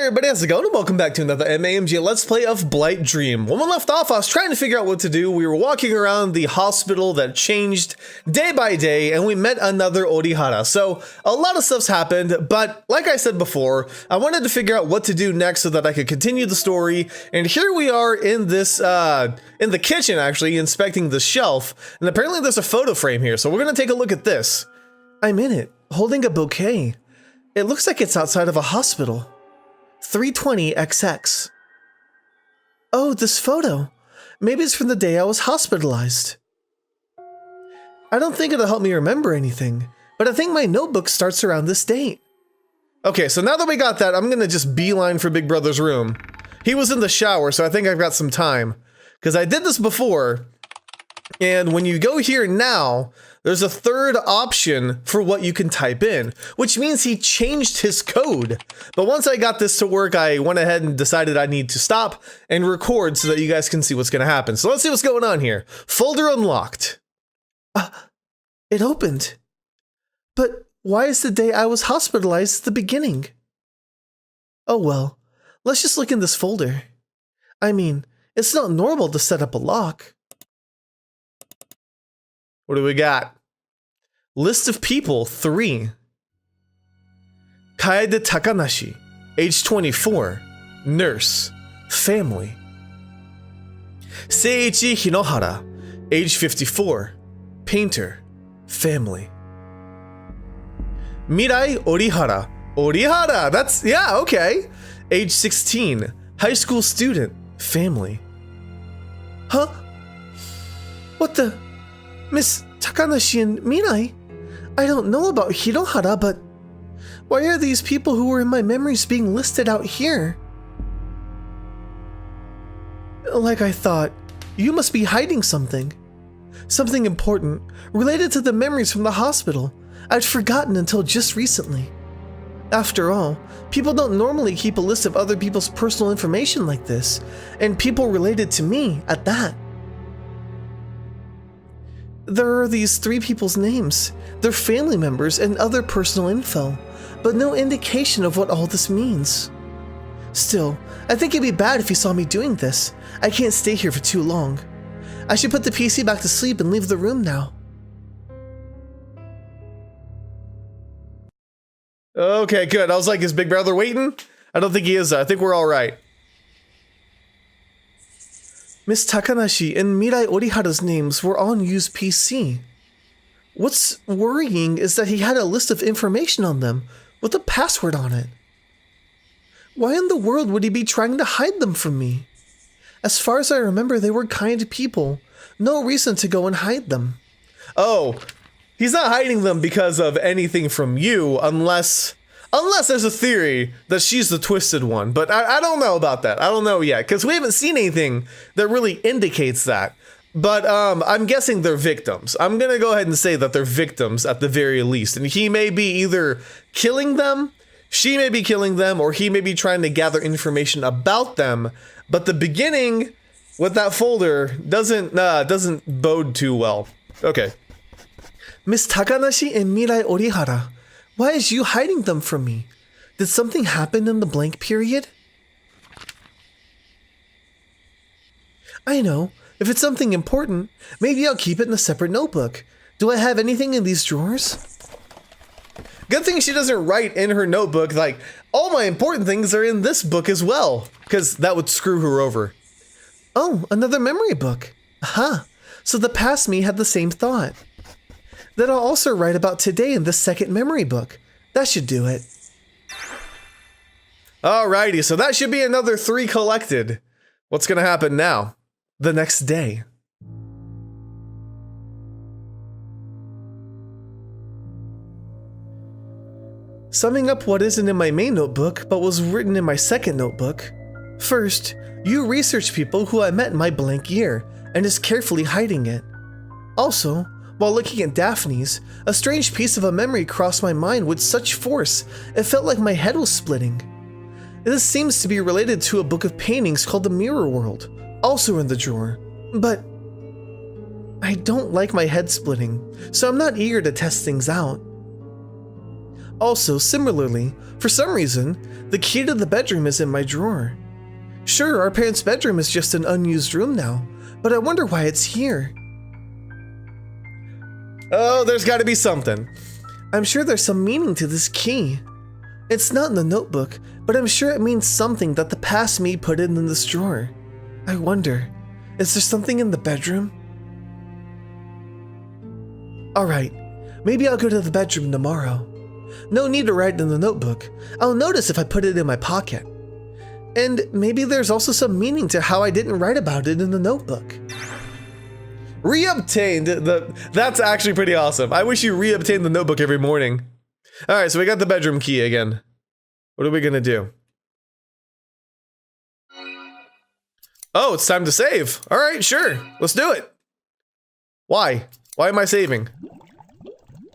everybody, how's it going? And welcome back to another MAMG Let's Play of Blight Dream. When we left off, I was trying to figure out what to do. We were walking around the hospital that changed day by day, and we met another Orihara. So, a lot of stuff's happened, but like I said before, I wanted to figure out what to do next so that I could continue the story. And here we are in this, in the kitchen actually, inspecting the shelf. And apparently there's a photo frame here, so we're gonna take a look at this. I'm in it, holding a bouquet. It looks like it's outside of a hospital. 320XX. Oh, this photo. Maybe it's from the day I was hospitalized. I don't think it'll help me remember anything, but I think my notebook starts around this date. Okay, so now that we got that, I'm gonna just beeline for Big Brother's room. He was in the shower, so I think I've got some time. Because I did this before, and when you go here now, there's a third option for what you can type in, which means he changed his code. But once I got this to work, I went ahead and decided I need to stop and record so that you guys can see what's going to happen. So let's see what's going on here. Folder unlocked. It opened. But why is the day I was hospitalized the beginning? Oh well, let's just look in this folder. I mean, it's not normal to set up a lock. What do we got? List of people, 3. Kaede Takanashi, age 24, nurse, family. Seiichi Hinohara, age 54, painter, family. Mirai Orihara, that's, yeah, okay. Age 16, high school student, family. Huh? What the? Miss Takanashi and Mirai? I don't know about Hinohara, but why are these people who were in my memories being listed out here? Like I thought, you must be hiding something. Something important, related to the memories from the hospital. I'd forgotten until just recently. After all, people don't normally keep a list of other people's personal information like this, and people related to me at that. There are these 3 people's names, their family members, and other personal info, but no indication of what all this means. Still, I think it'd be bad if he saw me doing this. I can't stay here for too long. I should put the PC back to sleep and leave the room now. Okay, good. I was like, is Big Brother waiting? I don't think he is. I think we're all right. Miss Takanashi and Mirai Orihara's names were on Yu's PC. What's worrying is that he had a list of information on them with a password on it. Why in the world would he be trying to hide them from me? As far as I remember, they were kind people. No reason to go and hide them. Oh, he's not hiding them because of anything from you, unless there's a theory that she's the twisted one. But I don't know about that. I don't know yet, because we haven't seen anything that really indicates that. But I'm guessing they're victims. I'm going to go ahead and say that they're victims at the very least. And he may be either killing them, she may be killing them, or he may be trying to gather information about them. But the beginning with that folder doesn't bode too well. Okay. Miss Takanashi and Mirai Orihara. Why is you hiding them from me? Did something happen in the blank period? I know. If it's something important, maybe I'll keep it in a separate notebook. Do I have anything in these drawers? Good thing she doesn't write in her notebook, like, all my important things are in this book as well, because that would screw her over. Oh, another memory book. Aha. So the past me had the same thought. Then I'll also write about today in the second memory book. That should do it. Alrighty, so that should be another 3 collected. What's gonna happen now? The next day. Summing up what isn't in my main notebook, but was written in my second notebook. First, you research people who I met in my blank year, and is carefully hiding it. Also, while looking at Daphne's, a strange piece of a memory crossed my mind with such force, it felt like my head was splitting. This seems to be related to a book of paintings called The Mirror World, also in the drawer, but I don't like my head splitting, so I'm not eager to test things out. Also, similarly, for some reason, the key to the bedroom is in my drawer. Sure, our parents' bedroom is just an unused room now, but I wonder why it's here. Oh, there's gotta be something. I'm sure there's some meaning to this key. It's not in the notebook, but I'm sure it means something that the past me put in this drawer. I wonder, is there something in the bedroom? Alright, maybe I'll go to the bedroom tomorrow. No need to write in the notebook. I'll notice if I put it in my pocket. And maybe there's also some meaning to how I didn't write about it in the notebook. Reobtained that's actually pretty awesome. I wish you reobtained the notebook every morning. Alright, so we got the bedroom key again. What are we gonna do? Oh, it's time to save. Alright, sure. Let's do it. Why? Why am I saving?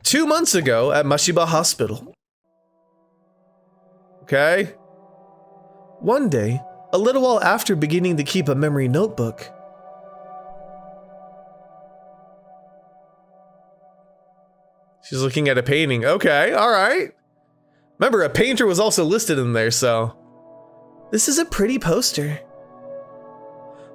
2 months ago at Mashiba Hospital. Okay. One day, a little while after beginning to keep a memory notebook. She's looking at a painting. Okay, alright. Remember, a painter was also listed in there, so. This is a pretty poster.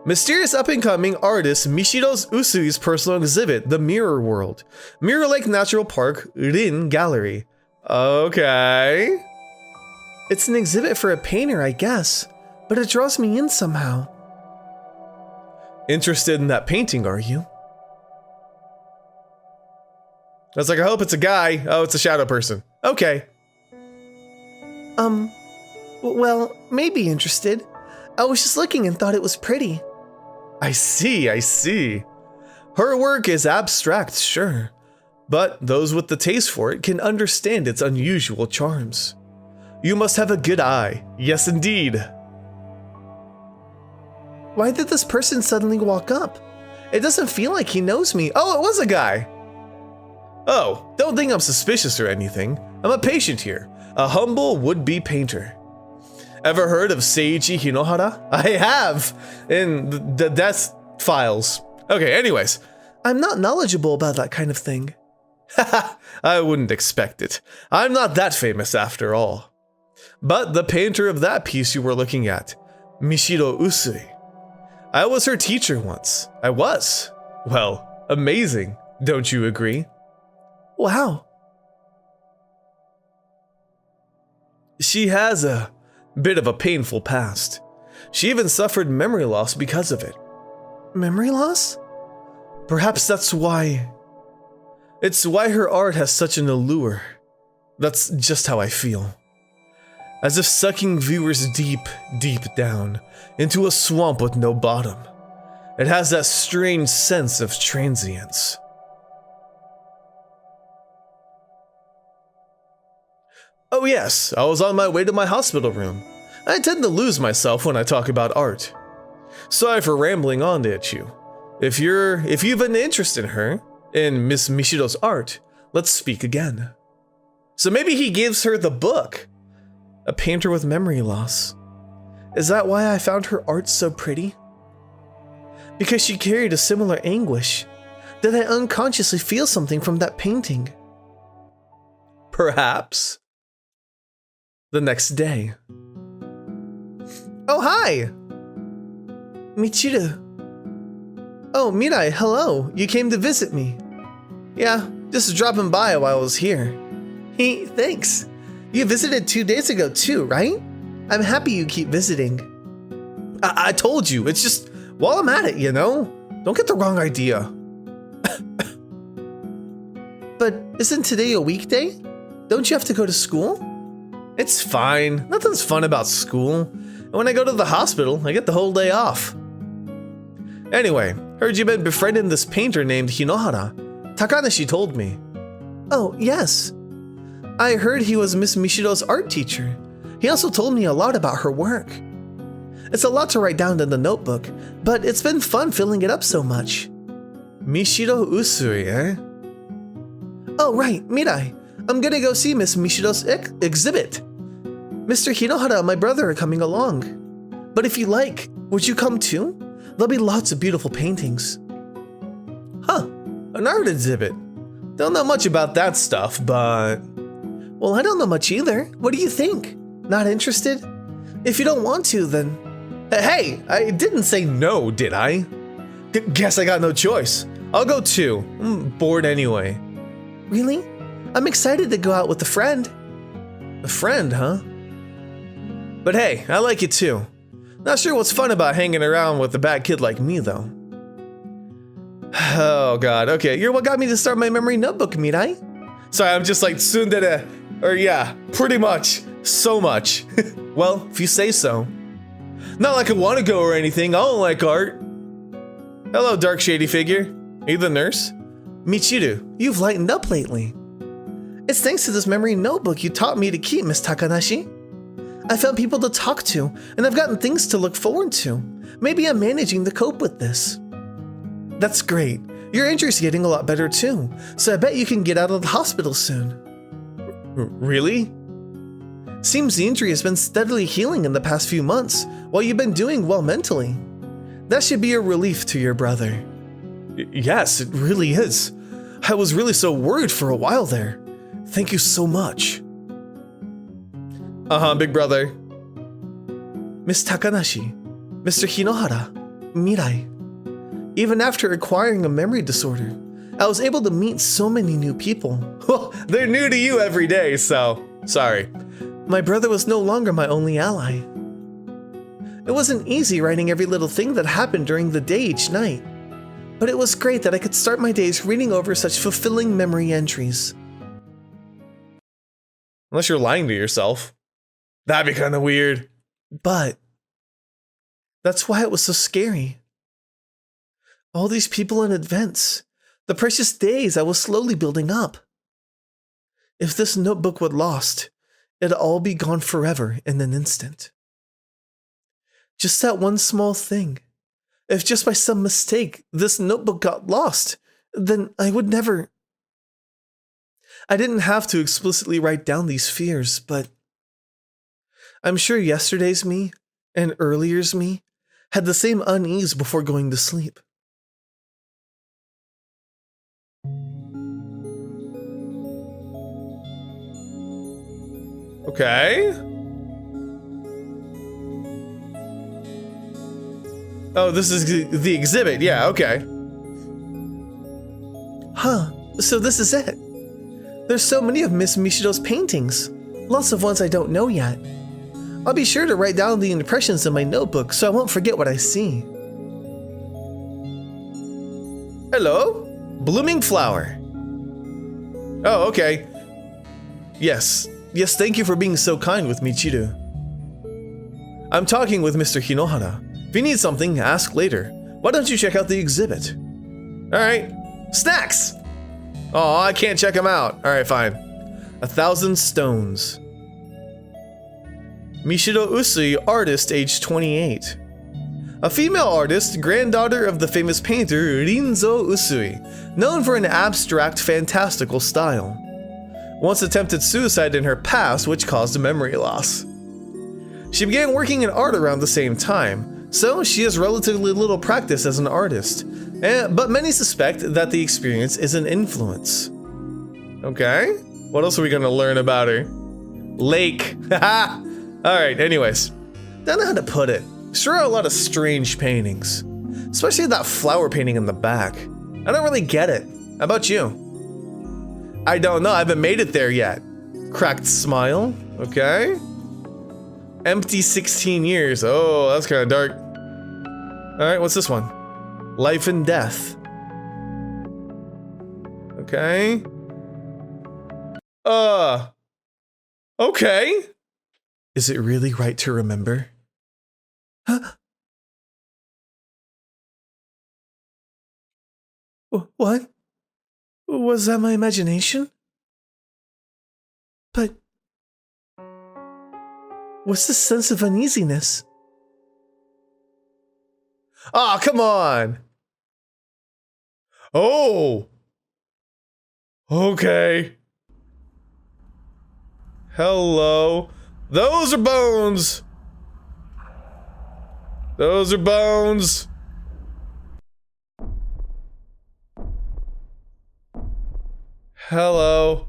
Mysterious up-and-coming artist Michiro Usui's personal exhibit, The Mirror World. Mirror Lake Natural Park, Rin Gallery. Okay. It's an exhibit for a painter, I guess, but it draws me in somehow. Interested in that painting, are you? I was like, I hope it's a guy. Oh, it's a shadow person. Okay. Well, maybe interested. I was just looking and thought it was pretty. I see. Her work is abstract, sure, but those with the taste for it can understand its unusual charms. You must have a good eye. Yes, indeed. Why did this person suddenly walk up? It doesn't feel like he knows me. Oh, it was a guy. Oh, don't think I'm suspicious or anything. I'm a patient here, a humble would-be painter. Ever heard of Seiji Hinohara? I have, in the death files. Okay, anyways. I'm not knowledgeable about that kind of thing. Haha, I wouldn't expect it. I'm not that famous after all. But the painter of that piece you were looking at, Michiro Usui. I was her teacher once. I was. Well, amazing, don't you agree? Wow. She has a bit of a painful past. She even suffered memory loss because of it. Memory loss? Perhaps that's why. It's why her art has such an allure. That's just how I feel. As if sucking viewers deep, deep down into a swamp with no bottom. It has that strange sense of transience. Oh yes, I was on my way to my hospital room. I tend to lose myself when I talk about art. Sorry for rambling on at you. If you've an interest in her, in Miss Michiro's art, let's speak again. So maybe he gives her the book. A painter with memory loss. Is that why I found her art so pretty? Because she carried a similar anguish. Did I unconsciously feel something from that painting? Perhaps. The next day. Oh, hi! Michiru. Oh, Mirai, hello. You came to visit me. Yeah, just dropping by while I was here. Hey, thanks. You visited 2 days ago too, right? I'm happy you keep visiting. I told you, it's just while I'm at it, you know? Don't get the wrong idea. But isn't today a weekday? Don't you have to go to school? It's fine. Nothing's fun about school. And when I go to the hospital, I get the whole day off. Anyway, heard you've been befriending this painter named Hinohara. Takanashi told me. Oh, yes. I heard he was Miss Michiro's art teacher. He also told me a lot about her work. It's a lot to write down in the notebook, but it's been fun filling it up so much. Michiro Usui, eh? Oh, right, Mirai. I'm gonna go see Miss Michiro's exhibit. Mr. Hinohara and my brother are coming along. But if you like, would you come too? There'll be lots of beautiful paintings. Huh, an art exhibit. Don't know much about that stuff, but... Well, I don't know much either. What do you think? Not interested? If you don't want to, then... Hey, I didn't say no, did I? Guess I got no choice. I'll go too. I'm bored anyway. Really? I'm excited to go out with a friend. A friend, huh? But hey, I like it too. Not sure what's fun about hanging around with a bad kid like me, though. Oh god, okay, you're what got me to start my memory notebook, Mirai. Sorry, I'm just like tsundere. Or yeah, pretty much. So much. Well, if you say so. Not like I want to go or anything, I don't like art. Hello, dark shady figure. Are you the nurse? Michiru, you've lightened up lately. It's thanks to this memory notebook you taught me to keep, Miss Takanashi. I found people to talk to, and I've gotten things to look forward to. Maybe I'm managing to cope with this. That's great. Your injury's getting a lot better too, so I bet you can get out of the hospital soon. Really? Seems the injury has been steadily healing in the past few months, while you've been doing well mentally. That should be a relief to your brother. Yes, it really is. I was really so worried for a while there. Thank you so much. Big brother. Miss Takanashi, Mr. Hinohara, Mirai. Even after acquiring a memory disorder, I was able to meet so many new people. Well, they're new to you every day, so sorry. My brother was no longer my only ally. It wasn't easy writing every little thing that happened during the day each night, but it was great that I could start my days reading over such fulfilling memory entries. Unless you're lying to yourself. That'd be kind of weird. But that's why it was so scary. All these people and events, the precious days I was slowly building up. If this notebook were lost, it'd all be gone forever in an instant. Just that one small thing. If just by some mistake this notebook got lost, then I would never... I didn't have to explicitly write down these fears, but I'm sure yesterday's me and earlier's me had the same unease before going to sleep. Okay. Oh, this is the exhibit. Yeah, okay. Huh, so this is it. There's so many of Miss Mishiro's paintings. Lots of ones I don't know yet. I'll be sure to write down the impressions in my notebook so I won't forget what I see. Hello? Blooming flower. Oh, okay. Yes, thank you for being so kind with Michiru. I'm talking with Mr. Hinohara. If you need something, ask later. Why don't you check out the exhibit? Alright. Snacks! Oh, I can't check them out. Alright, fine. 1,000 stones. Mishiro Usui, artist, age 28. A female artist, granddaughter of the famous painter Rinzo Usui, known for an abstract, fantastical style. Once attempted suicide in her past, which caused a memory loss. She began working in art around the same time, so she has relatively little practice as an artist, but many suspect that the experience is an influence. Okay, what else are we gonna learn about her? Lake, haha! Alright, anyways. Don't know how to put it. Sure are a lot of strange paintings. Especially that flower painting in the back. I don't really get it. How about you? I don't know, I haven't made it there yet. Cracked smile, okay. Empty 16 years, oh, that's kind of dark. Alright, what's this one? Life and death. Okay. Okay. Is it really right to remember? Huh? What? Was that my imagination? But... what's this sense of uneasiness? Ah, come on! Oh! Okay. Hello. Those are bones! Those are bones! Hello.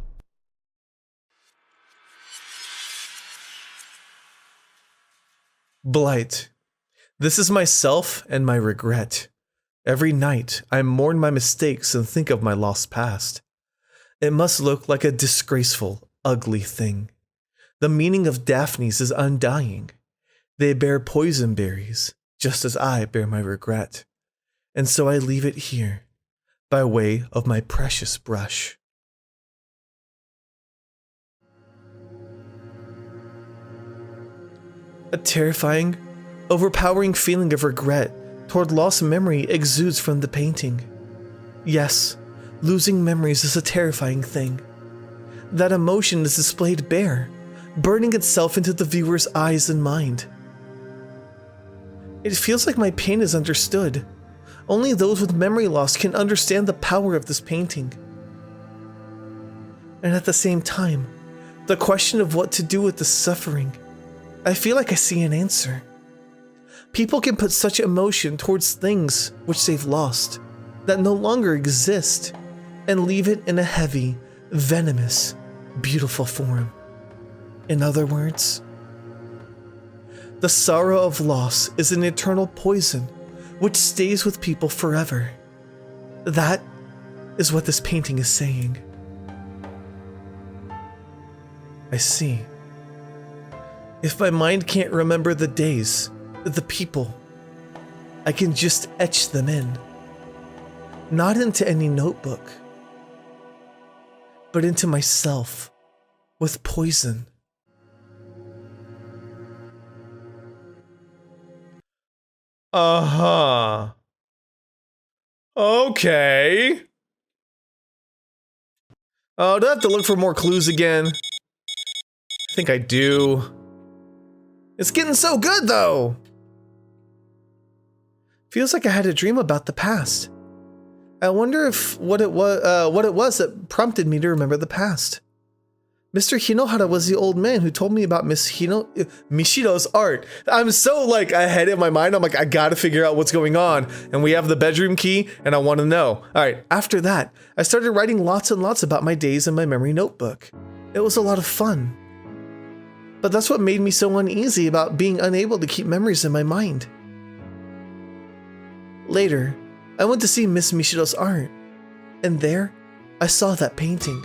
Blight. This is myself and my regret. Every night, I mourn my mistakes and think of my lost past. It must look like a disgraceful, ugly thing. The meaning of Daphnes is undying. They bear poison berries, just as I bear my regret. And so I leave it here, by way of my precious brush. A terrifying, overpowering feeling of regret toward lost memory exudes from the painting. Yes, losing memories is a terrifying thing. That emotion is displayed bare, burning itself into the viewer's eyes and mind. It feels like my pain is understood. Only those with memory loss can understand the power of this painting. And at the same time, the question of what to do with the suffering, I feel like I see an answer. People can put such emotion towards things which they've lost, that no longer exist, and leave it in a heavy, venomous, beautiful form. In other words, the sorrow of loss is an eternal poison which stays with people forever. That is what this painting is saying. I see. If my mind can't remember the days, the people, I can just etch them in. Not into any notebook, but into myself with poison. Uh-huh. Okay. Oh, do I have to look for more clues again? I think I do. It's getting so good, though. Feels like I had a dream about the past. I wonder if what it was that prompted me to remember the past. Mr. Hinohara was the old man who told me about Mishiro's art. I'm so ahead in my mind. I'm like, I gotta figure out what's going on. And we have the bedroom key and I want to know. All right, after that, I started writing lots and lots about my days in my memory notebook. It was a lot of fun. But that's what made me so uneasy about being unable to keep memories in my mind. Later, I went to see Miss Mishiro's art, and there, I saw that painting.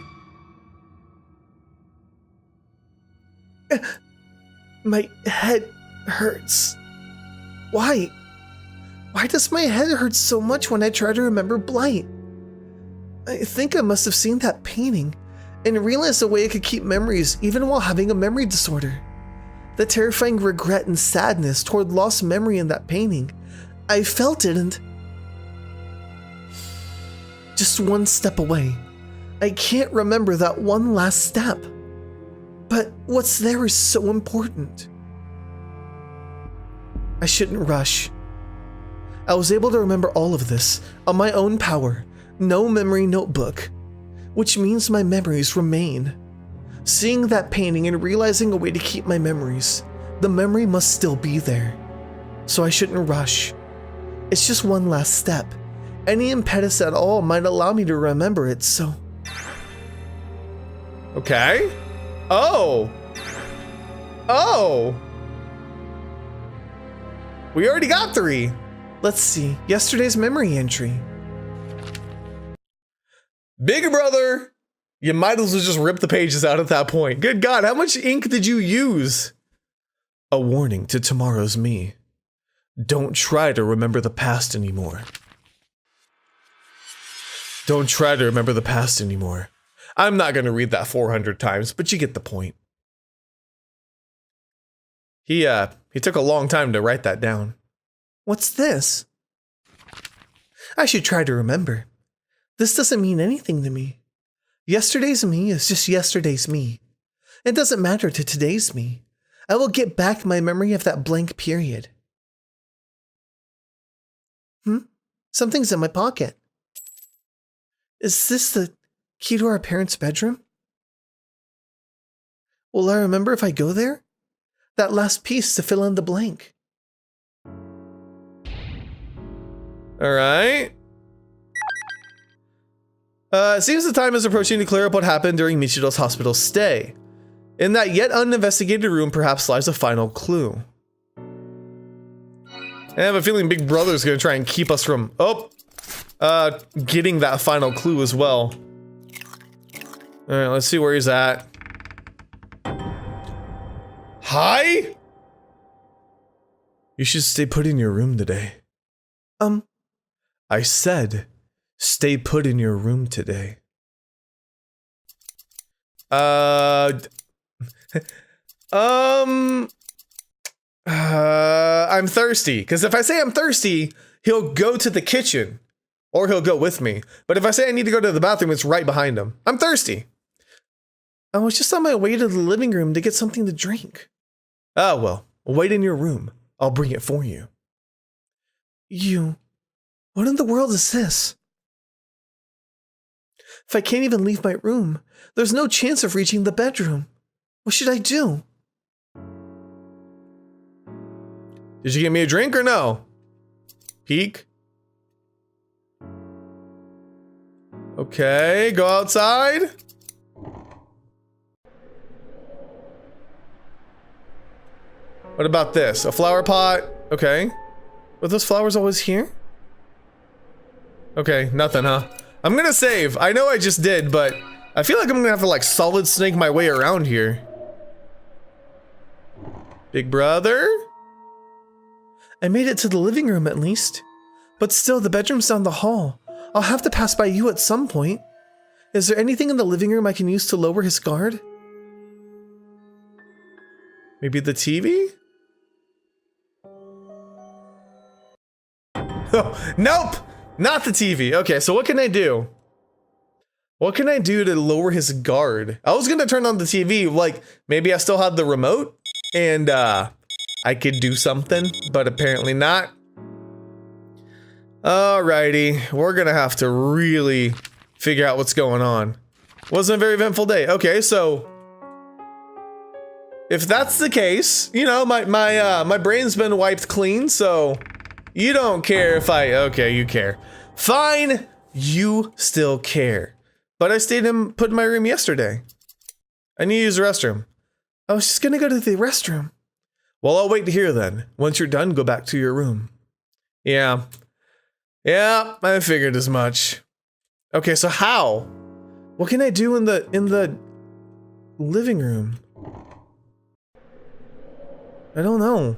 My head hurts. Why? Why does my head hurt so much when I try to remember Blight? I think I must have seen that painting and realized a way I could keep memories even while having a memory disorder. The terrifying regret and sadness toward lost memory in that painting, I felt it and... just one step away. I can't remember that one last step. But what's there is so important. I shouldn't rush. I was able to remember all of this on my own power, no memory notebook, which means my memories remain. Seeing that painting and realizing a way to keep my memories, the memory must still be there. So I shouldn't rush. It's just one last step. Any impetus at all might allow me to remember it, so... Okay. Oh! Oh! We already got 3! Let's see, yesterday's memory entry. Big brother! You might as well just rip the pages out at that point. Good God, how much ink did you use? A warning to tomorrow's me. Don't try to remember the past anymore. Don't try to remember the past anymore. I'm not going to read that 400 times, but you get the point. He took a long time to write that down. What's this? I should try to remember. This doesn't mean anything to me. Yesterday's me is just yesterday's me. It doesn't matter to today's me. I will get back my memory of that blank period. Something's in my pocket. Is this the key to our parents' bedroom? Will I remember if I go there? That last piece to fill in the blank. All right. It seems the time is approaching to clear up what happened during Michiro's hospital stay. In that yet uninvestigated room perhaps lies a final clue. I have a feeling Big Brother's gonna try and keep us from, getting that final clue as well. Alright, let's see where he's at. Hi? You should stay put in your room today. I said, stay put in your room today. I'm thirsty. Because if I say I'm thirsty, he'll go to the kitchen. Or he'll go with me. But if I say I need to go to the bathroom, it's right behind him. I'm thirsty. I was just on my way to the living room to get something to drink. Oh, well, wait in your room. I'll bring it for you. What in the world is this? If I can't even leave my room, there's no chance of reaching the bedroom. What should I do? Did you get me a drink or no? Peek. Okay, go outside. What about this? A flower pot? Okay. Were those flowers always here? Okay, nothing, huh? I'm gonna save. I know I just did, but I feel like I'm gonna have to like solid snake my way around here. Big brother? I made it to the living room at least. But still, the bedroom's down the hall. I'll have to pass by you at some point. Is there anything in the living room I can use to lower his guard? Maybe the TV? Oh, nope! Not the TV. Okay, so what can I do? What can I do to lower his guard? I was gonna turn on the TV, like, maybe I still had the remote, and, I could do something, but apparently not. Alrighty, we're gonna have to really figure out what's going on. Wasn't a very eventful day. Okay, so if that's the case, you know, my brain's been wiped clean, so you don't care if okay, you care. Fine, you still care. But I stayed put in my room yesterday. I need to use the restroom. I was just gonna go to the restroom. Well, I'll wait to hear then. Once you're done, go back to your room. Yeah. Yeah, I figured as much. Okay, so how? What can I do in the living room? I don't know.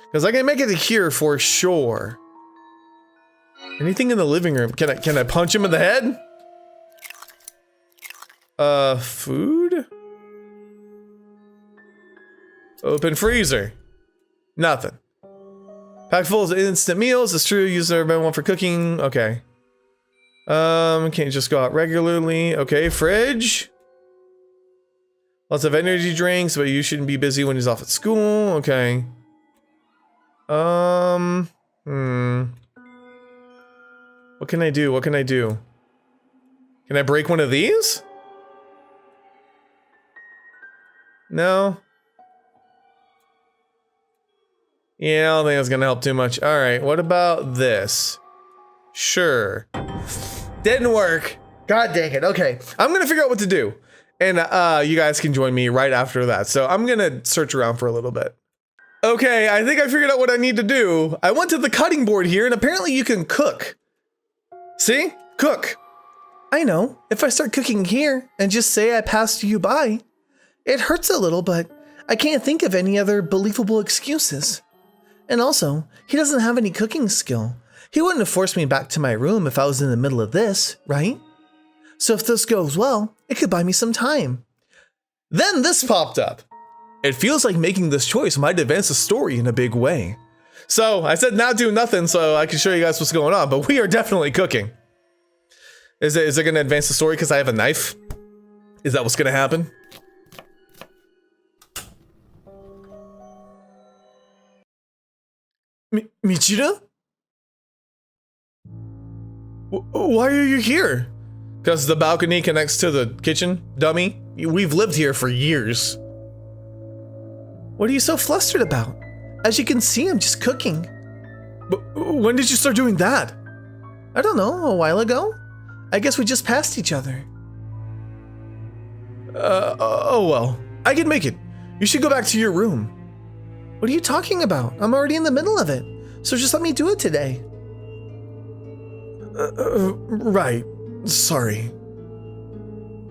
Because I can make it to here for sure. Anything in the living room? Can I punch him in the head? Food? Open freezer. Nothing. Packed full of instant meals. It's true. Use the one for cooking. Okay. Can't just go out regularly. Okay. Fridge. Lots of energy drinks, but you shouldn't be busy when he's off at school. Okay. What can I do? What can I do? Can I break one of these? No. Yeah, I don't think that's gonna help too much. Alright, what about this? Sure. Didn't work. God dang it. Okay, I'm gonna figure out what to do. And you guys can join me right after that. So I'm gonna search around for a little bit. Okay, I think I figured out what I need to do. I went to the cutting board here and apparently you can cook. See? Cook. I know. If I start cooking here and just say I passed you by, it hurts a little, but I can't think of any other believable excuses. And also, he doesn't have any cooking skill. He wouldn't have forced me back to my room if I was in the middle of this, right? So if this goes well, it could buy me some time. Then this popped up. It feels like making this choice might advance the story in a big way. So I said not do nothing so I can show you guys what's going on, but we are definitely cooking. Is it gonna advance the story because I have a knife? Is that what's gonna happen? Michiro? Why are you here? Because the balcony connects to the kitchen, dummy. We've lived here for years. What are you so flustered about? As you can see, I'm just cooking. But when did you start doing that? I don't know, a while ago? I guess we just passed each other. Oh well, I can make it. You should go back to your room. What are you talking about? I'm already in the middle of it. So just let me do it today. Right. Sorry.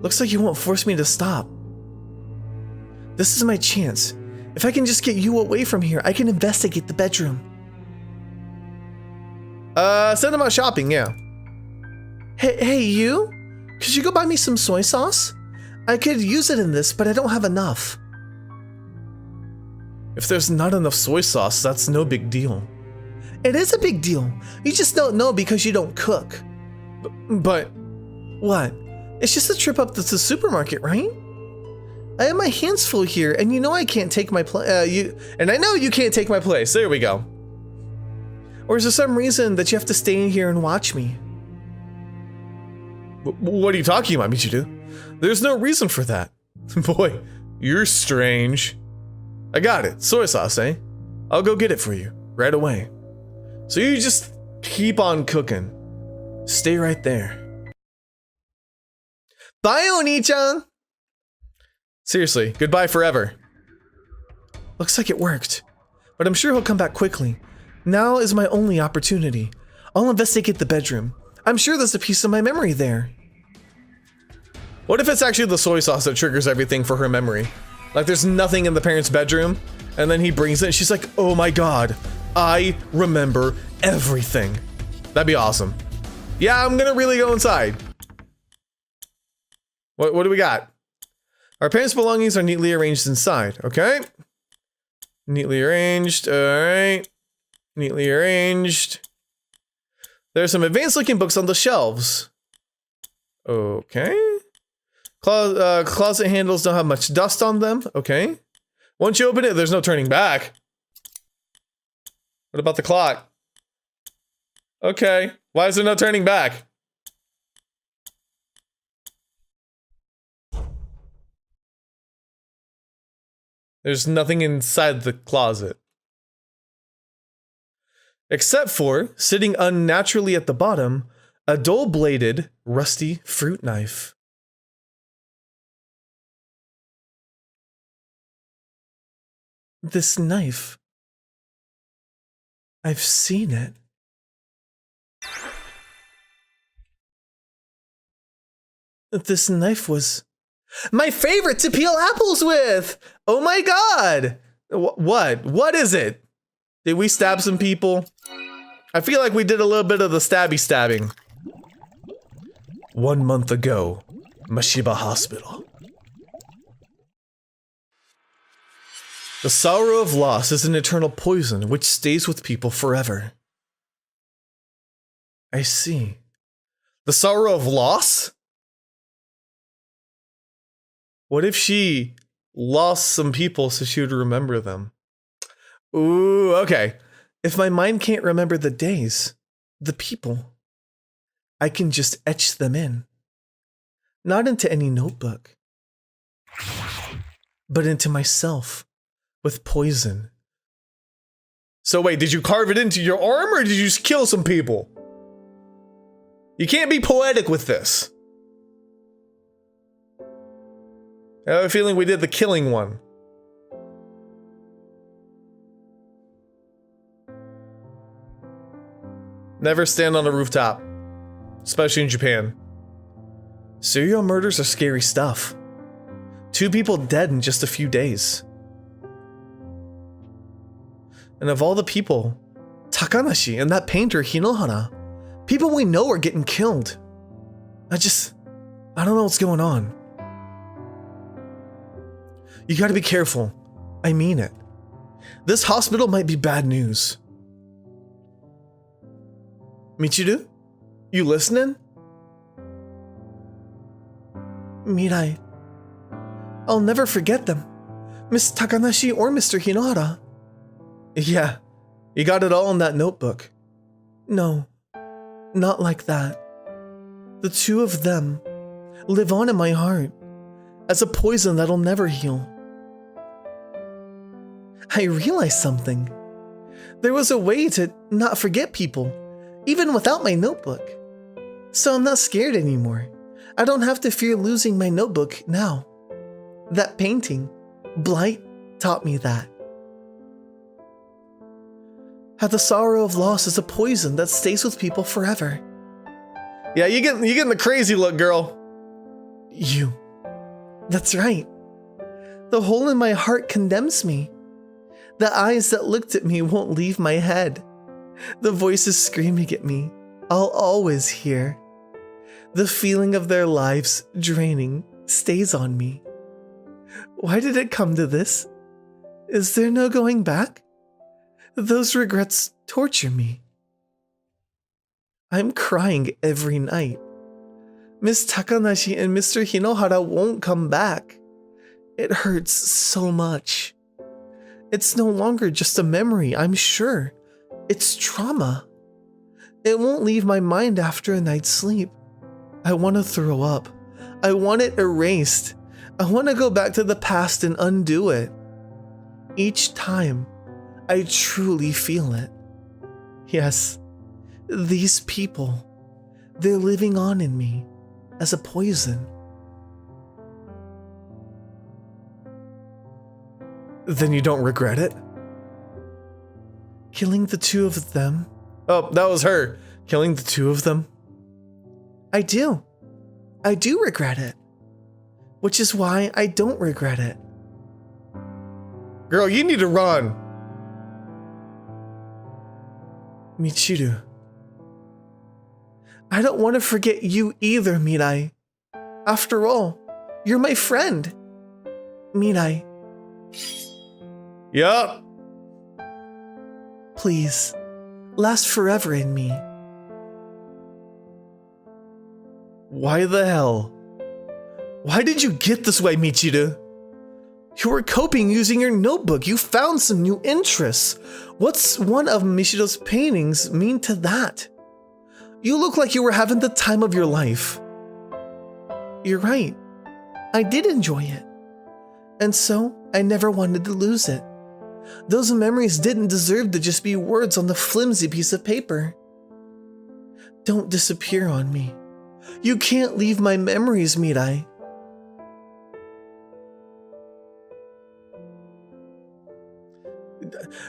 Looks like you won't force me to stop. This is my chance. If I can just get you away from here, I can investigate the bedroom. Send him out shopping, yeah. Hey, you? Could you go buy me some soy sauce? I could use it in this, but I don't have enough. If there's not enough soy sauce, that's no big deal. It is a big deal. You just don't know because you don't cook. But what? It's just a trip up to the supermarket, right? I have my hands full here, and you know I can't take my place. And I know you can't take my place. There we go. Or is there some reason that you have to stay in here and watch me? What are you talking about, Michiru? There's no reason for that. Boy, you're strange. I got it. Soy sauce, eh? I'll go get it for you right away. So you just keep on cooking. Stay right there. Bye, Oni-chan! Seriously, goodbye forever. Looks like it worked. But I'm sure he'll come back quickly. Now is my only opportunity. I'll investigate the bedroom. I'm sure there's a piece of my memory there. What if it's actually the soy sauce that triggers everything for her memory? Like there's nothing in the parents' bedroom, and then he brings it and she's like, oh my god, I remember everything. That'd be awesome. Yeah, I'm gonna really go inside. What do we got? Our parents' belongings are neatly arranged inside, okay? Neatly arranged, alright. Neatly arranged. There's some advanced looking books on the shelves. Okay. Closet handles don't have much dust on them, okay. Once you open it, there's no turning back. What about the clock? Okay, why is there no turning back? There's nothing inside the closet. Except for, sitting unnaturally at the bottom, a dull-bladed, rusty fruit knife. This knife. I've seen it. This knife was my favorite to peel apples with! Oh my god! What is it? Did we stab some people? I feel like we did a little bit of the stabby stabbing. 1 month ago, Mashiba Hospital. The sorrow of loss is an eternal poison which stays with people forever. I see. The sorrow of loss? What if she lost some people so she would remember them? Ooh, okay. If my mind can't remember the days, the people, I can just etch them in. Not into any notebook, but into myself with poison. So wait, did you carve it into your arm or did you just kill some people? You can't be poetic with this. I have a feeling we did the killing one. Never stand on a rooftop, especially in Japan. Serial murders are scary stuff. 2 people dead in just a few days. And of all the people, Takanashi and that painter Hinohara, people we know are getting killed. I don't know what's going on. You gotta be careful. I mean it. This hospital might be bad news. Michiru? You listening? Mirai. I'll never forget them. Miss Takanashi or Mr. Hinohara. Yeah, you got it all in that notebook. No, not like that. The 2 of them live on in my heart as a poison that'll never heal. I realized something. There was a way to not forget people, even without my notebook. So I'm not scared anymore. I don't have to fear losing my notebook now. That painting, Blight, taught me that. How the sorrow of loss is a poison that stays with people forever. Yeah, you getting the crazy look, girl. You. That's right. The hole in my heart condemns me. The eyes that looked at me won't leave my head. The voices screaming at me, I'll always hear. The feeling of their lives draining stays on me. Why did it come to this? Is there no going back? Those regrets torture me. I'm crying every night. Miss Takanashi and Mr. Hinohara won't come back. It hurts so much. It's no longer just a memory, I'm sure. It's trauma. It won't leave my mind after a night's sleep. I want to throw up. I want it erased. I want to go back to the past and undo it. Each time, I truly feel it. Yes, these people, they're living on in me as a poison. Then you don't regret it? Killing the two of them? Oh, that was her. Killing the two of them? I do. I do regret it. Which is why I don't regret it. Girl, you need to run. Michiru. I don't want to forget you either, Mirai. After all, you're my friend. Mirai. Yup. Please, last forever in me. Why the hell? Why did you get this way, Michiru? You were coping using your notebook. You found some new interests. What's one of Michiru's paintings mean to that? You look like you were having the time of your life. You're right. I did enjoy it. And so, I never wanted to lose it. Those memories didn't deserve to just be words on the flimsy piece of paper. Don't disappear on me. You can't leave my memories, Mirai.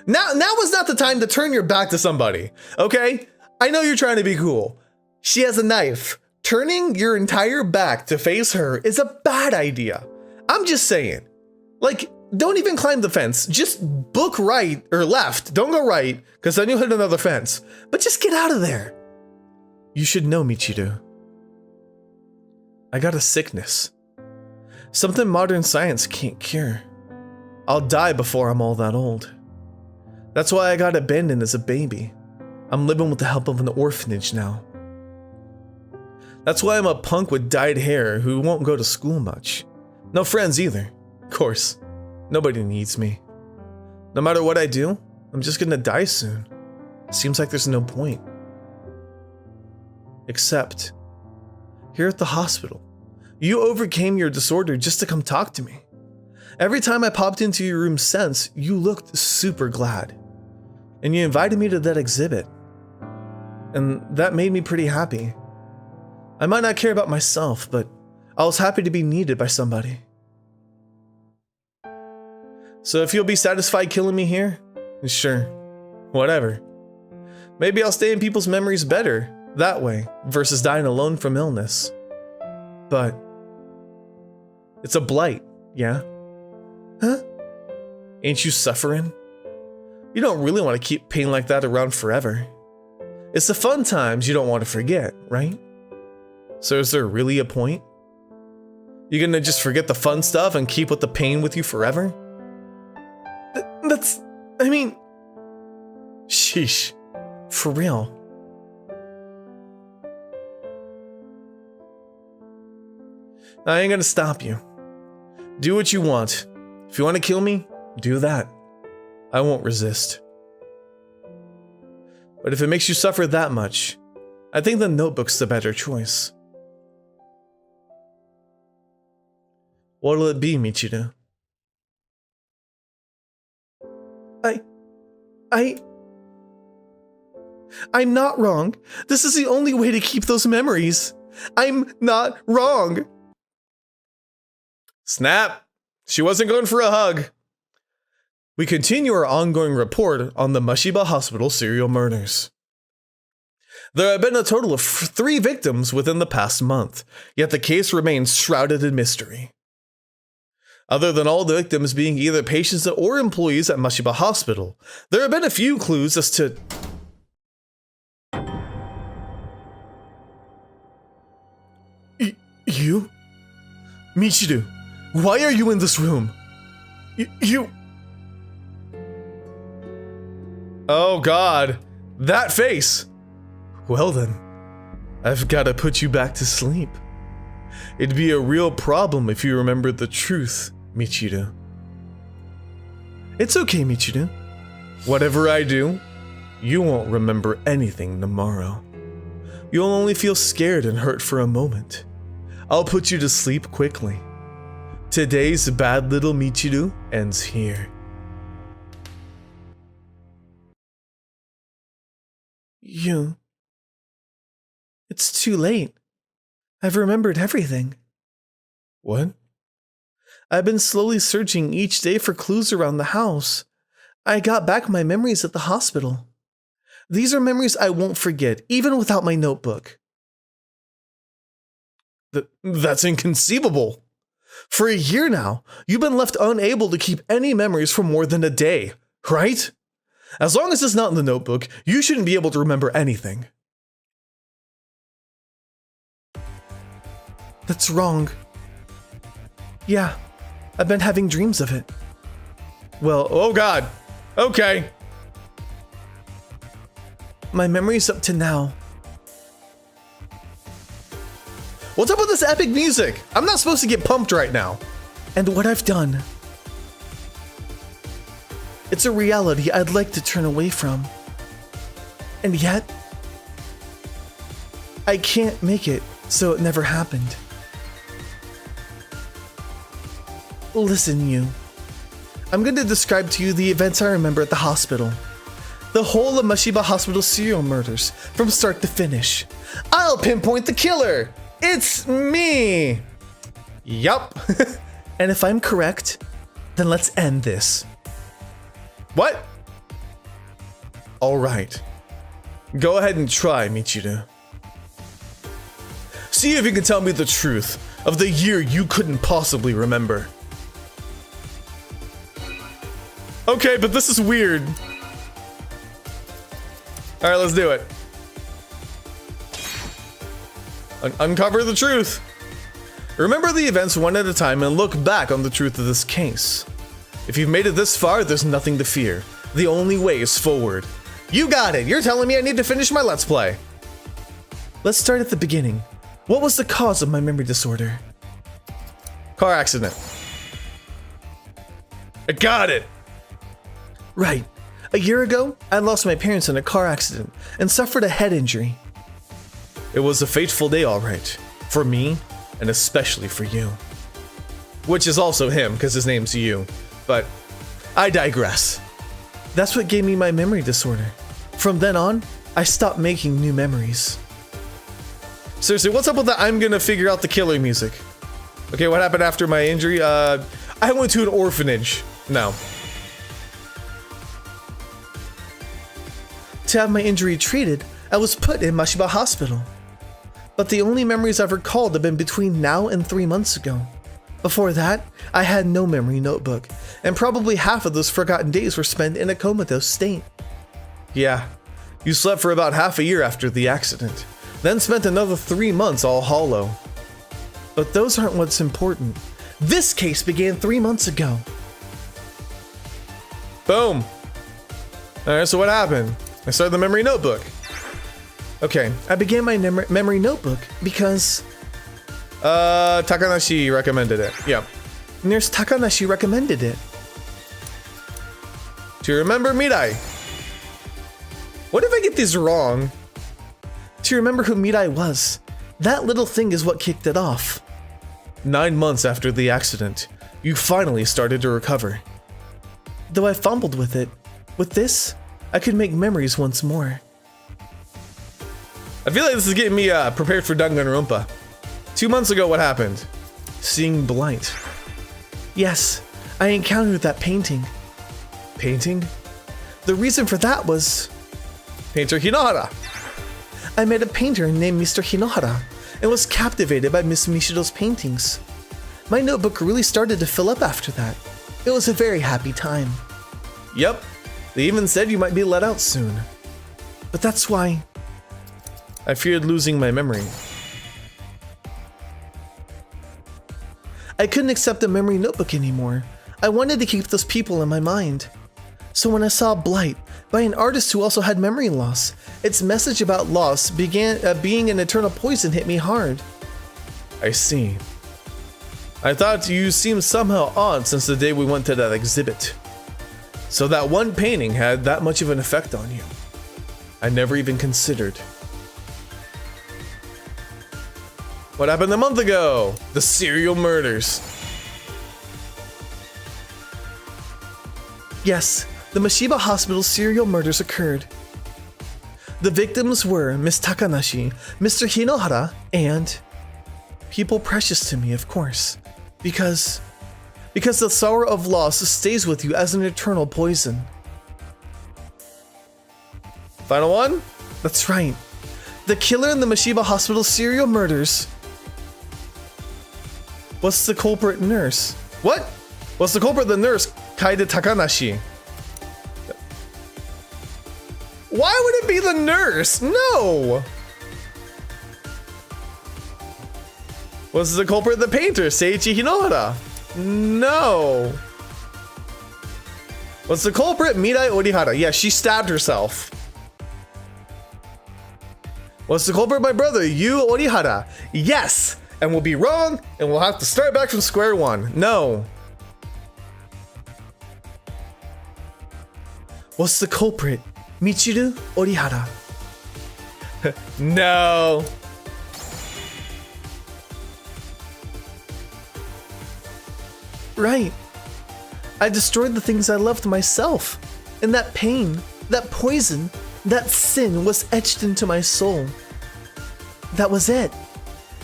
Now is not the time to turn your back to somebody, okay? I know you're trying to be cool. She has a knife. Turning your entire back to face her is a bad idea. I'm just saying. Like, don't even climb the fence. Just book right or left. Don't go right, because then you'll hit another fence. But just get out of there. You should know, Michiru. I got a sickness. Something modern science can't cure. I'll die before I'm all that old. That's why I got abandoned as a baby. I'm living with the help of an orphanage now. That's why I'm a punk with dyed hair who won't go to school much. No friends either, of course. Nobody needs me. No matter what I do, I'm just gonna die soon. Seems like there's no point. Except, here at the hospital, you overcame your disorder just to come talk to me. Every time I popped into your room since, you looked super glad. And you invited me to that exhibit. And that made me pretty happy. I might not care about myself, but I was happy to be needed by somebody. So if you'll be satisfied killing me here, sure, whatever. Maybe I'll stay in people's memories better that way versus dying alone from illness. But it's a blight, yeah? Huh? Ain't you suffering? You don't really want to keep pain like that around forever. It's the fun times you don't want to forget, right? So is there really a point? You gonna just forget the fun stuff and keep with the pain with you forever? I mean... Sheesh. For real. I ain't gonna stop you. Do what you want. If you want to kill me, do that. I won't resist. But if it makes you suffer that much, I think the notebook's the better choice. What'll it be, Michiru? I'm not wrong. This is the only way to keep those memories. I'm not wrong. Snap. She wasn't going for a hug. We continue our ongoing report on the Mashiba Hospital serial murders. There have been a total of 3 victims within the past month, yet the case remains shrouded in mystery. Other than all the victims being either patients or employees at Mashiba Hospital, there have been a few clues as to... You? Michiru, why are you in this room? You... Oh god, that face! Well then, I've gotta put you back to sleep. It'd be a real problem if you remembered the truth, Michiru. It's okay, Michiru. Whatever I do, you won't remember anything tomorrow. You'll only feel scared and hurt for a moment. I'll put you to sleep quickly. Today's bad little Michiru ends here. It's too late. I've remembered everything. What? I've been slowly searching each day for clues around the house. I got back my memories at the hospital. These are memories I won't forget, even without my notebook. That's inconceivable. For a year now, you've been left unable to keep any memories for more than a day, right? As long as it's not in the notebook, you shouldn't be able to remember anything. That's wrong. Yeah, I've been having dreams of it. Well, oh god. Okay. My memories up to now. What's up with this epic music? I'm not supposed to get pumped right now. And what I've done. It's a reality I'd like to turn away from. And yet, I can't make it, so it never happened. Listen, you. I'm going to describe to you the events I remember at the hospital. The whole of Mashiba Hospital serial murders, from start to finish. I'll pinpoint the killer! It's me! Yup. And if I'm correct, then let's end this. What? Alright. Go ahead and try, Michiru. See if you can tell me the truth of the year you couldn't possibly remember. Okay, but this is weird. Alright, let's do it. Uncover the truth. Remember the events one at a time and look back on the truth of this case. If you've made it this far, there's nothing to fear. The only way is forward. You got it! You're telling me I need to finish my Let's Play. Let's start at the beginning. What was the cause of my memory disorder? Car accident. I got it! Right. A year ago, I lost my parents in a car accident and suffered a head injury. It was a fateful day, alright. For me, and especially for you. Which is also him, because his name's you. But I digress. That's what gave me my memory disorder. From then on, I stopped making new memories. Seriously, what's up with the I'm gonna figure out the killer music? Okay, what happened after my injury? I went to an orphanage. No. To have my injury treated, I was put in Mashiba Hospital. But the only memories I've recalled have been between now and 3 months ago. Before that, I had no memory notebook, and probably half of those forgotten days were spent in a comatose state. Yeah, you slept for about half a year after the accident, then spent another 3 months all hollow. But those aren't what's important. This case began 3 months ago. Boom. Alright, so what happened? I started the memory notebook. Okay, I began my memory notebook because... Takanashi recommended it. Yeah. Nurse Takanashi recommended it. To remember Mirai. What if I get these wrong? To remember who Mirai was. That little thing is what kicked it off. 9 months after the accident, you finally started to recover. Though I fumbled with it, with this, I could make memories once more. I feel like this is getting me prepared for Danganronpa. 2 months ago, what happened? Seeing Blight. Yes, I encountered that painting. Painting? The reason for that was... Painter Hinohara. I met a painter named Mr. Hinohara and was captivated by Miss Mishiro's paintings. My notebook really started to fill up after that. It was a very happy time. Yep, they even said you might be let out soon. But that's why I feared losing my memory. I couldn't accept a memory notebook anymore. I wanted to keep those people in my mind. So when I saw Blight by an artist who also had memory loss, its message about loss being an eternal poison hit me hard. I see. I thought you seemed somehow odd since the day we went to that exhibit. So that one painting had that much of an effect on you. I never even considered. What happened a month ago? The serial murders. Yes, the Mashiba Hospital serial murders occurred. The victims were Miss Takanashi, Mr. Hinohara, and people precious to me, of course, because the sorrow of loss stays with you as an eternal poison. Final one? That's right. The killer in the Mashiba Hospital serial murders was the culprit nurse. What? Was the culprit the nurse, Kaide Takanashi? Why would it be the nurse? No! Was the culprit the painter, Seiichi Hinohara? No! Was the culprit Mirai Orihara? Yeah, she stabbed herself. Was the culprit my brother, Yu Orihara? Yes! And we'll be wrong, and we'll have to start back from square one. No. Was the culprit Michiru Orihara? No. Right. I destroyed the things I loved myself. And that pain, that poison, that sin was etched into my soul. That was it.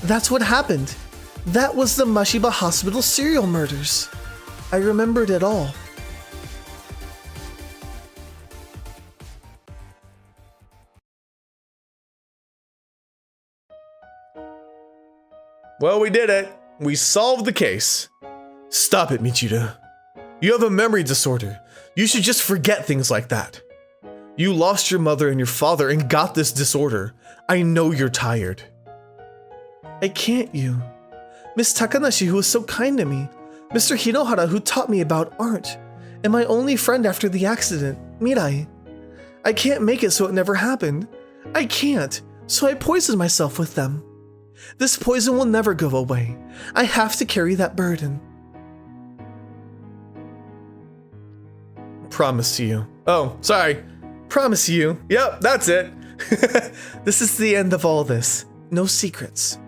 That's what happened. That was the Mashiba Hospital serial murders. I remembered it all. Well, we did it. We solved the case. Stop it, Michiru. You have a memory disorder. You should just forget things like that. You lost your mother and your father and got this disorder. I know you're tired. I can't, you. Miss Takanashi, who was so kind to me. Mr. Hinohara, who taught me about art. And my only friend after the accident, Mirai. I can't make it so it never happened. I can't, so I poisoned myself with them. This poison will never go away. I have to carry that burden. Promise you. Oh, sorry. Promise you. Yep, that's it. This is the end of all this. No secrets.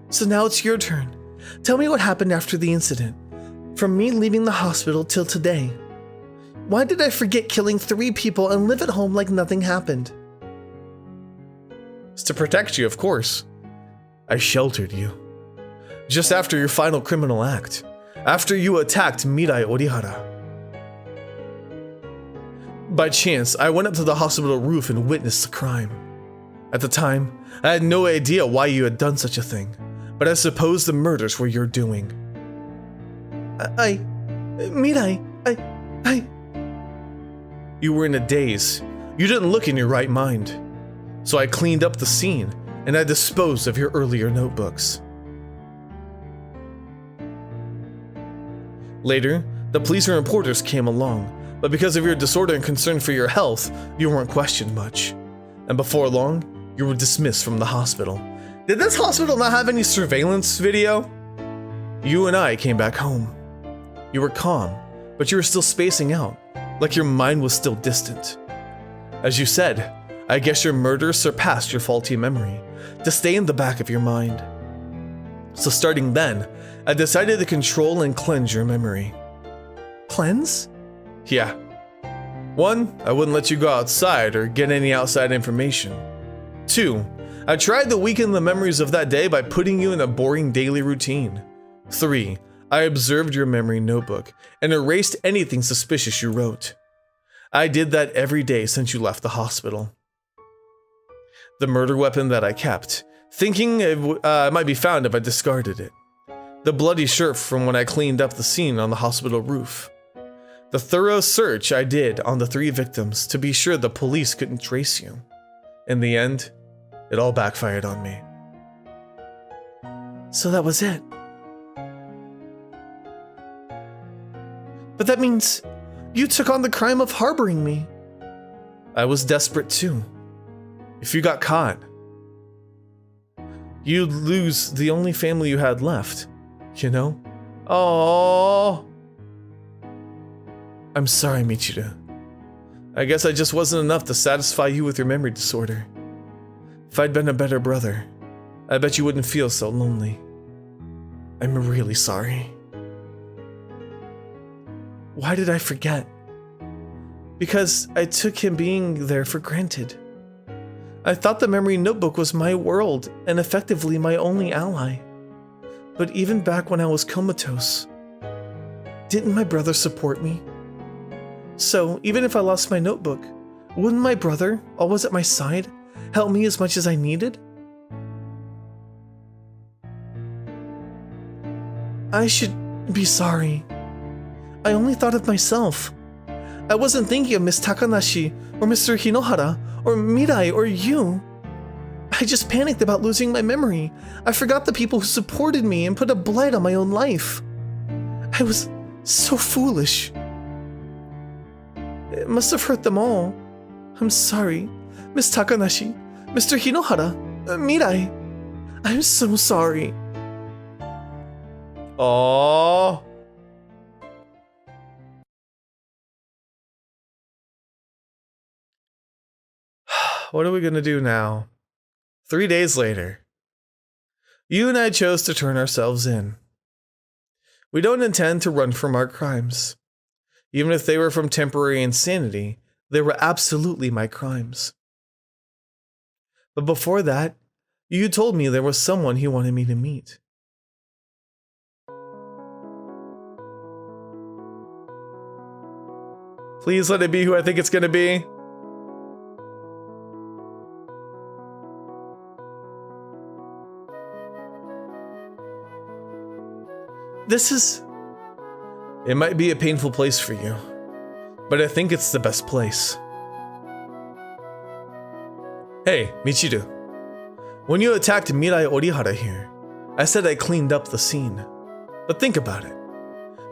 So now it's your turn. Tell me what happened after the incident. From me leaving the hospital till today. Why did I forget killing 3 people and live at home like nothing happened? It's to protect you, of course. I sheltered you. Just after your final criminal act. After you attacked Mirai Orihara. By chance, I went up to the hospital roof and witnessed the crime. At the time, I had no idea why you had done such a thing, but I suppose the murders were your doing. Mirai, You were in a daze. You didn't look in your right mind. So I cleaned up the scene, and I disposed of your earlier notebooks. Later, the police and reporters came along, but because of your disorder and concern for your health, you weren't questioned much. And before long, you were dismissed from the hospital. Did this hospital not have any surveillance video? You and I came back home. You were calm, but you were still spacing out, like your mind was still distant. As you said, I guess your murder surpassed your faulty memory, to stay in the back of your mind. So starting then, I decided to control and cleanse your memory. Cleanse? Yeah. 1, I wouldn't let you go outside or get any outside information. 2, I tried to weaken the memories of that day by putting you in a boring daily routine. 3, I observed your memory notebook and erased anything suspicious you wrote. I did that every day since you left the hospital. The murder weapon that I kept, thinking it might be found if I discarded it. The bloody shirt from when I cleaned up the scene on the hospital roof. The thorough search I did on the 3 victims to be sure the police couldn't trace you. In the end, it all backfired on me. So that was it. But that means you took on the crime of harboring me. I was desperate too. If you got caught, you'd lose the only family you had left, you know? Oh. I'm sorry, Michiru. I guess I just wasn't enough to satisfy you with your memory disorder. If I'd been a better brother, I bet you wouldn't feel so lonely. I'm really sorry. Why did I forget? Because I took him being there for granted. I thought the memory notebook was my world and effectively my only ally. But even back when I was comatose, didn't my brother support me? So, even if I lost my notebook, wouldn't my brother, always at my side, help me as much as I needed? I should be sorry. I only thought of myself. I wasn't thinking of Miss Takanashi, or Mr. Hinohara, or Mirai, or you. I just panicked about losing my memory. I forgot the people who supported me and put a blight on my own life. I was so foolish. It must have hurt them all. I'm sorry. Miss Takanashi, Mr. Hinohara, Mirai. I'm so sorry. Aww. What are we gonna do now? 3 days later. You and I chose to turn ourselves in. We don't intend to run from our crimes. Even if they were from temporary insanity, they were absolutely my crimes. But before that, you told me there was someone you wanted me to meet. Please let it be who I think it's gonna be. It might be a painful place for you, but I think it's the best place. Hey, Michiru. When you attacked Mirai Orihara here, I said I cleaned up the scene. But think about it.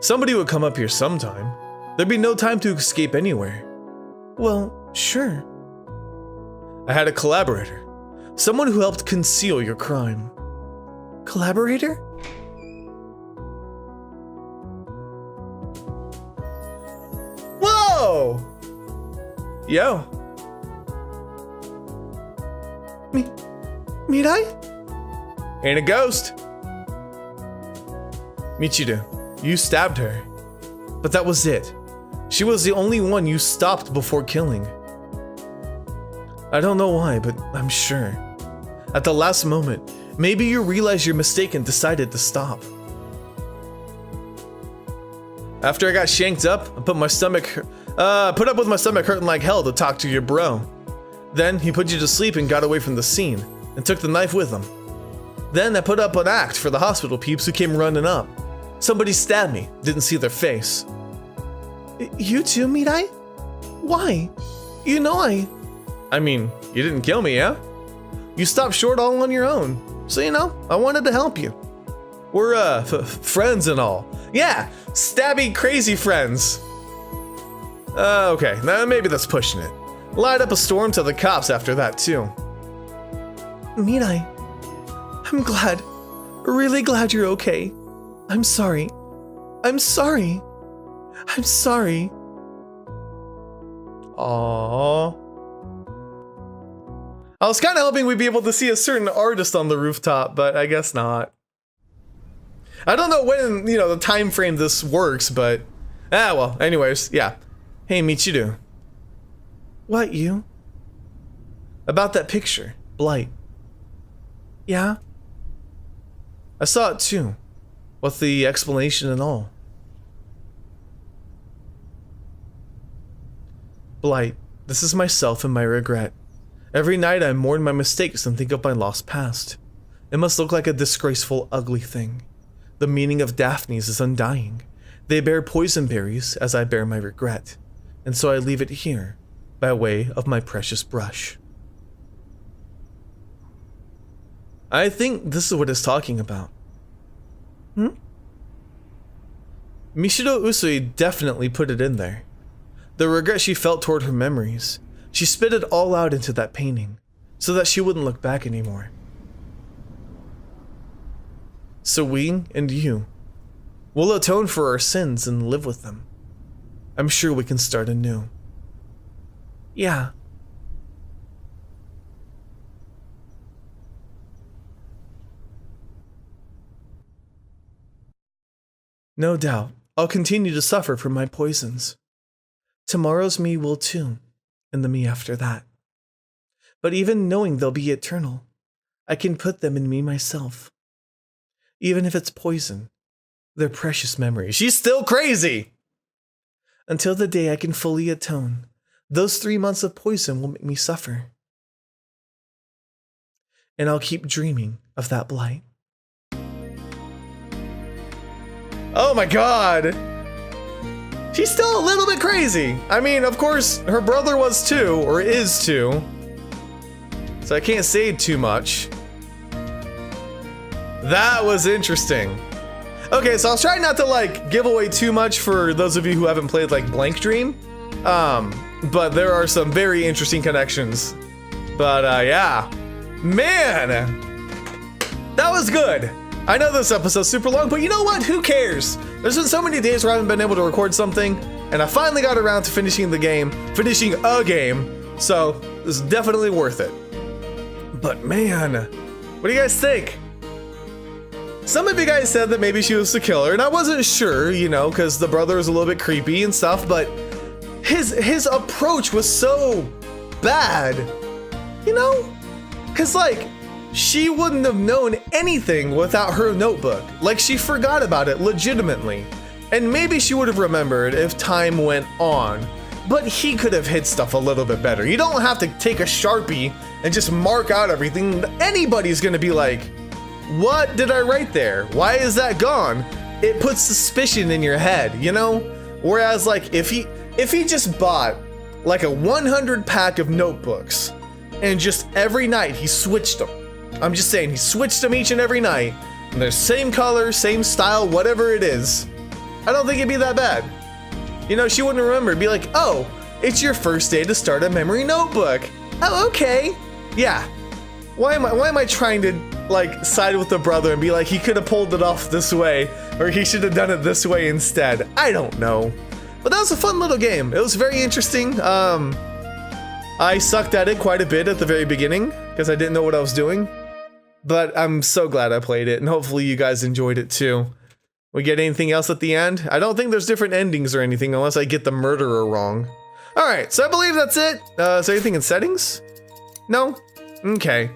Somebody would come up here sometime. There'd be no time to escape anywhere. Well, sure. I had a collaborator. Someone who helped conceal your crime. Collaborator? Whoa! Yo. Mirai? Ain't a ghost. Michiru, you stabbed her. But that was it. She was the only one you stopped before killing. I don't know why, but I'm sure. At the last moment, maybe you realized your mistake and decided to stop. After I got shanked up, I put up with my stomach hurting like hell to talk to your bro. Then he put you to sleep and got away from the scene, and took the knife with him. Then I put up an act for the hospital peeps who came running up. Somebody stabbed me, didn't see their face. You too, Mirai? Why? You know I mean, you didn't kill me, yeah? You stopped short all on your own. So, you know, I wanted to help you. We're, friends and all. Yeah, stabby crazy friends. Okay, now maybe that's pushing it. Light up a storm to the cops after that, too. Mirai, I'm glad. Really glad you're okay. I'm sorry. I'm sorry. I'm sorry. Aww. I was kind of hoping we'd be able to see a certain artist on the rooftop, but I guess not. I don't know when, the time frame this works, but... well, anyways, yeah. Hey, Michiru. What, you? About that picture, Blight. Yeah? I saw it too. With the explanation and all. Blight, this is myself and my regret. Every night I mourn my mistakes and think of my lost past. It must look like a disgraceful, ugly thing. The meaning of Daphnes is undying. They bear poison berries as I bear my regret, and so I leave it here, by way of my precious brush. I think this is what it's talking about. Michiru Usui definitely put it in there. The regret she felt toward her memories, she spit it all out into that painting, so that she wouldn't look back anymore. So we and you will atone for our sins and live with them. I'm sure we can start anew. Yeah. No doubt, I'll continue to suffer from my poisons. Tomorrow's me will too, and the me after that. But even knowing they'll be eternal, I can put them in me myself. Even if it's poison, they're precious memories. She's still crazy! Until the day I can fully atone, those 3 months of poison will make me suffer. And I'll keep dreaming of that blight. Oh my god! She's still a little bit crazy. I mean, of course, her brother was too, or is too. So I can't say too much. That was interesting. Okay, so I was trying not to like give away too much for those of you who haven't played like Blank Dream. But there are some very interesting connections. But yeah, man, that was good. I know this episode's super long, but you know what? Who cares? There's been so many days where I haven't been able to record something, and I finally got around to finishing a game, so it's definitely worth it. But man, what do you guys think? Some of you guys said that maybe she was the killer, and I wasn't sure, you know, because the brother was a little bit creepy and stuff, but his approach was so bad, you know? Because, like, she wouldn't have known anything without her notebook. Like, she forgot about it legitimately. And maybe she would have remembered if time went on. But he could have hid stuff a little bit better. You don't have to take a Sharpie and just mark out everything. Anybody's gonna be like, what did I write there? Why is that gone? It puts suspicion in your head, you know? Whereas, like, if he just bought like a 100 pack of notebooks and just every night he switched them. I'm just saying, he switched them each and every night, and they're same color, same style, whatever it is. I don't think it'd be that bad. You know, she wouldn't remember. It'd be like, oh, it's your first day to start a memory notebook. Oh, okay. Yeah. Why am I trying to like side with the brother and be like, he could have pulled it off this way, or he should have done it this way instead? I don't know. But that was a fun little game. It was very interesting. I sucked at it quite a bit at the very beginning because I didn't know what I was doing. But I'm so glad I played it, and hopefully you guys enjoyed it too. We get anything else at the end? I don't think there's different endings or anything unless I get the murderer wrong. Alright, so I believe that's it. Is there anything in settings? No? Okay.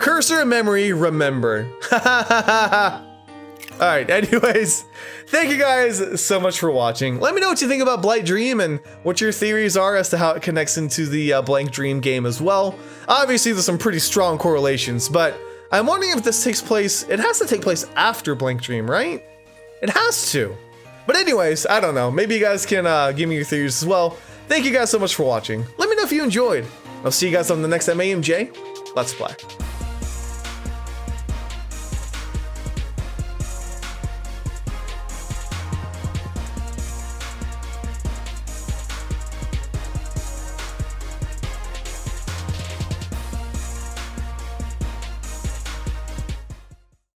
Cursor memory remember. Alright, anyways, thank you guys so much for watching. Let me know what you think about Blight Dream and what your theories are as to how it connects into the Blank Dream game as well. Obviously, there's some pretty strong correlations, but I'm wondering if this takes place, it has to take place after Blank Dream, right? It has to. But anyways, I don't know. Maybe you guys can give me your theories as well. Thank you guys so much for watching. Let me know if you enjoyed. I'll see you guys on the next MAMJ Let's Play.